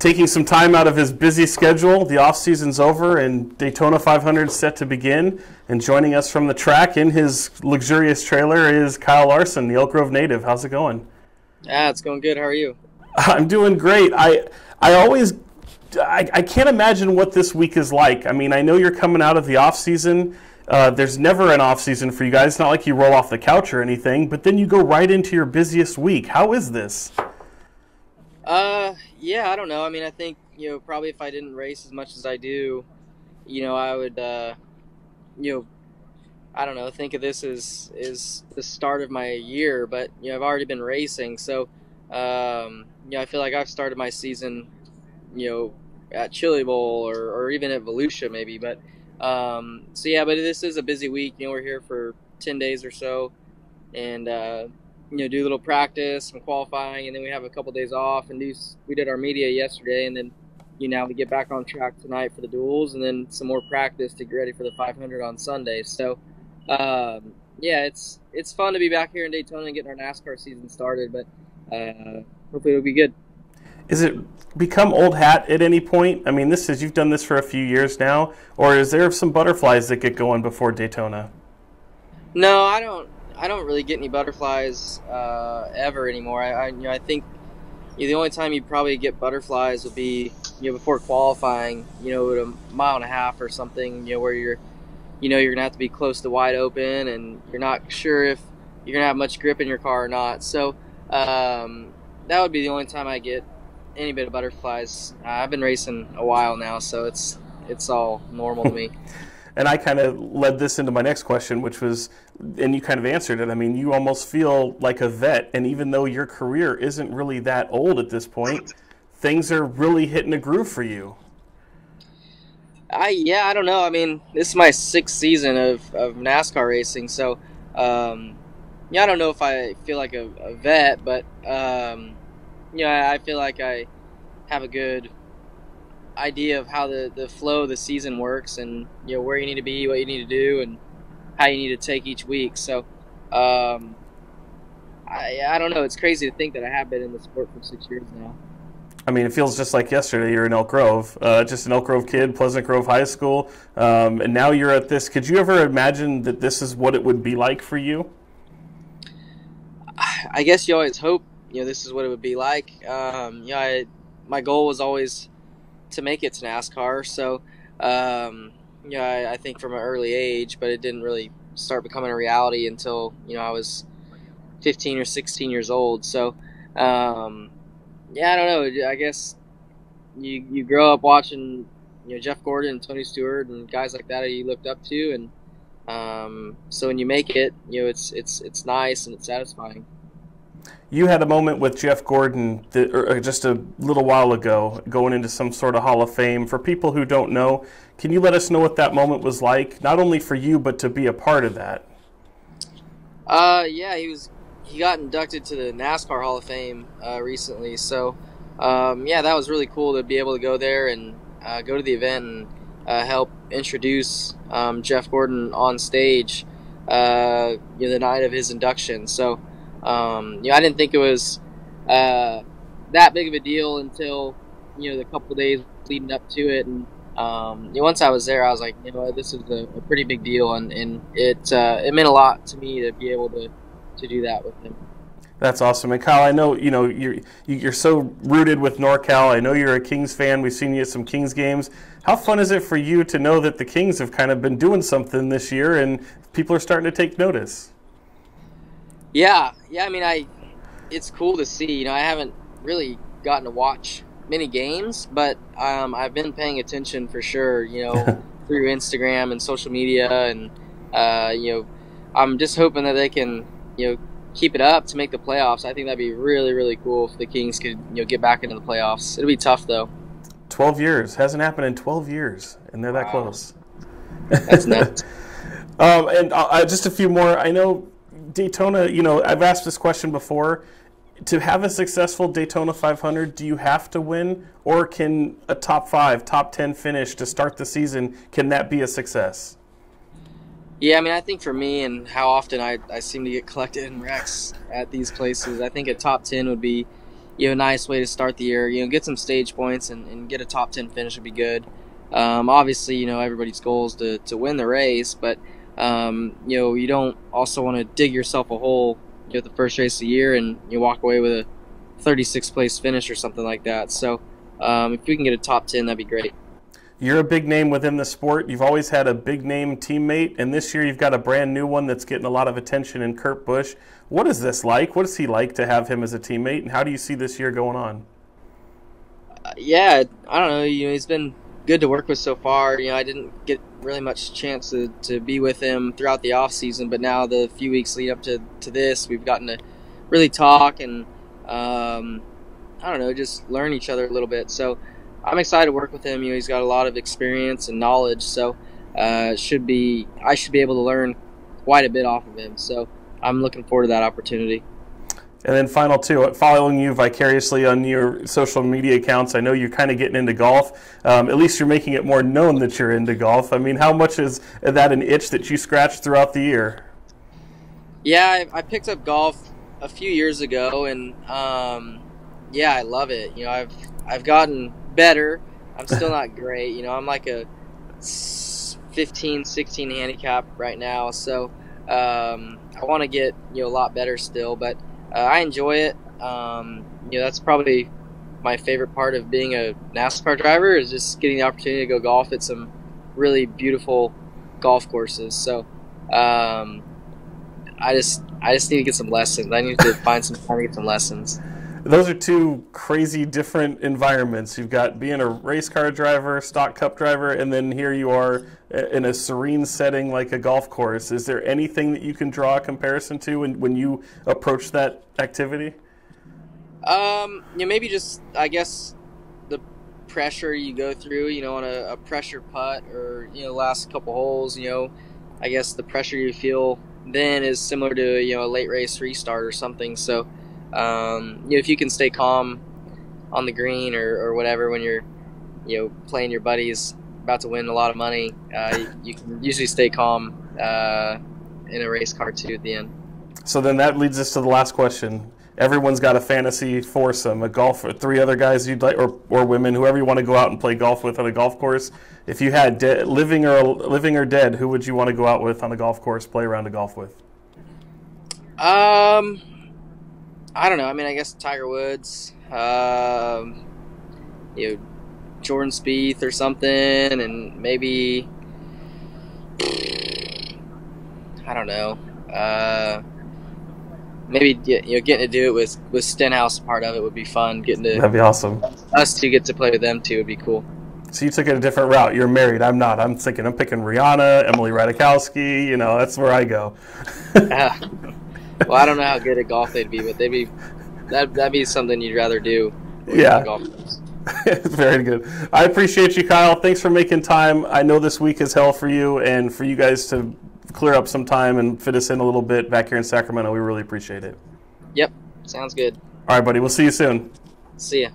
taking some time out of his busy schedule. The off season's over and Daytona 500 is set to begin. And joining us from the track in his luxurious trailer is Kyle Larson, the Elk Grove native. How's it going? Yeah, it's going good. How are you? I'm doing great. I can't imagine what this week is like. I mean, I know you're coming out of the off season. There's never an off season for you guys. It's not like you roll off the couch or anything, but then you go right into your busiest week. How is this? Yeah, I don't know. I mean, I think, probably if I didn't race as much as I do, I would, I don't know, think of this as the start of my year, but, I've already been racing. So, I feel like I've started my season, at Chili Bowl or even at Volusia maybe. But, so yeah, but this is a busy week. We're here for 10 days or so and, do a little practice, some qualifying, and then we have a couple days off and we did our media yesterday, and then now we get back on track tonight for the duels, and then some more practice to get ready for the 500 on Sunday. So yeah, it's fun to be back here in Daytona and getting our NASCAR season started, but hopefully it'll be good. Is it become old hat at any point? I mean, you've done this for a few years now, or is there some butterflies that get going before Daytona? No, I don't really get any butterflies ever anymore. I think the only time you probably get butterflies would be before qualifying, at a mile and a half or something, where you're gonna have to be close to wide open and you're not sure if you're gonna have much grip in your car or not. So that would be the only time I get any bit of butterflies. I've been racing a while now, so it's all normal to me. And I kind of led this into my next question, which was, and you kind of answered it, I mean, you almost feel like a vet, and even though your career isn't really that old at this point, things are really hitting a groove for you. I don't know. I mean, this is my 6th season of NASCAR racing, so I don't know if I feel like a vet, but I feel like I have a good idea of how the flow of the season works, and where you need to be, what you need to do, and how you need to take each week. So I don't know, it's crazy to think that I have been in the sport for 6 years now. I mean, it feels just like yesterday you're in Elk Grove, just an Elk Grove kid, Pleasant Grove High School, and now you're at this. Could you ever imagine that this is what it would be like for you? I guess you always hope this is what it would be like. My goal was always to make it to NASCAR, so I think from an early age, but it didn't really start becoming a reality until I was 15 or 16 years old. So I don't know, I guess you grow up watching Jeff Gordon and Tony Stewart and guys like that you looked up to, and so when you make it, it's nice and it's satisfying. You had a moment with Jeff Gordon just a little while ago, going into some sort of Hall of Fame. For people who don't know, can you let us know what that moment was like, not only for you, but to be a part of that? Yeah, he got inducted to the NASCAR Hall of Fame recently. So, yeah, that was really cool to be able to go there and go to the event and help introduce Jeff Gordon on stage the night of his induction. So, I didn't think it was that big of a deal until the couple of days leading up to it, and once I was there, I was like, this is a pretty big deal, and it meant a lot to me to be able to do that with him. That's awesome. And Kyle, I know you're so rooted with NorCal. I know you're a Kings fan. We've seen you at some Kings games. How fun is it for you to know that the Kings have kind of been doing something this year and people are starting to take notice? Yeah. I mean, it's cool to see. I haven't really gotten to watch many games, but I've been paying attention for sure. Through Instagram and social media, and I'm just hoping that they can keep it up to make the playoffs. I think that'd be really, really cool if the Kings could get back into the playoffs. It'll be tough though. 12 years hasn't happened in 12 years, and they're that close. That's nuts. And just a few more. I know Daytona, I've asked this question before. To have a successful Daytona 500, do you have to win, or can a top 5, top 10 finish to start the season, can that be a success? Yeah, I mean, I think for me and how often I seem to get collected in wrecks at these places, I think a top 10 would be nice way to start the year. Get some stage points and get a top 10 finish would be good. Obviously, everybody's goal is to win the race, but you don't also want to dig yourself a hole the first race of the year and you walk away with a 36th place finish or something like that. So if we can get a top 10, that'd be great. You're a big name within the sport. You've always had a big name teammate, and this year you've got a brand new one that's getting a lot of attention in Kurt Busch. What is this like? What is he like to have him as a teammate, and how do you see this year going on? Yeah, I don't know. He's been good to work with so far. I didn't get really much chance to be with him throughout the off season, but now the few weeks lead up to this, we've gotten to really talk and I don't know, just learn each other a little bit. So I'm excited to work with him. He's got a lot of experience and knowledge, so I should be able to learn quite a bit off of him. So I'm looking forward to that opportunity. And then final two, following you vicariously on your social media accounts, I know you're kind of getting into golf. At least you're making it more known that you're into golf. I mean, how much is that an itch that you scratched throughout the year? Yeah, I picked up golf a few years ago, and yeah, I love it. I've gotten better. I'm still not great. I'm like a 15, 16 handicap right now, so I want to get a lot better still, but I enjoy it. That's probably my favorite part of being a NASCAR driver is just getting the opportunity to go golf at some really beautiful golf courses. So I just need to get some lessons. I need to find some time to get some lessons. Those are two crazy different environments. You've got being a race car driver, stock cup driver, and then here you are in a serene setting like a golf course. Is there anything that you can draw a comparison to when you approach that activity? Maybe just, I guess, the pressure you go through, on a pressure putt or, last couple holes, I guess the pressure you feel then is similar to, a late race restart or something. So, if you can stay calm on the green or whatever when you're, playing your buddies about to win a lot of money, you can usually stay calm in a race car too at the end. So then that leads us to the last question. Everyone's got a fantasy foursome, a golf, 3 other guys you'd like, or women, whoever you want to go out and play golf with on a golf course. If you had living or dead, who would you want to go out with on a golf course, play around a golf with? I don't know. I mean, I guess Tiger Woods, Jordan Spieth or something, and maybe I don't know. Maybe getting to do it with Stenhouse part of it would be fun. That'd be awesome. Us two get to play with them too would be cool. So you took it a different route. You're married. I'm not. I'm picking Rihanna, Emily Ratajkowski. That's where I go. Well, I don't know how good at golf they'd be, but that'd be something you'd rather do. Yeah. Very good. I appreciate you, Kyle. Thanks for making time. I know this week is hell for you, and for you guys to clear up some time and fit us in a little bit back here in Sacramento, we really appreciate it. Yep. Sounds good. All right, buddy. We'll see you soon. See ya.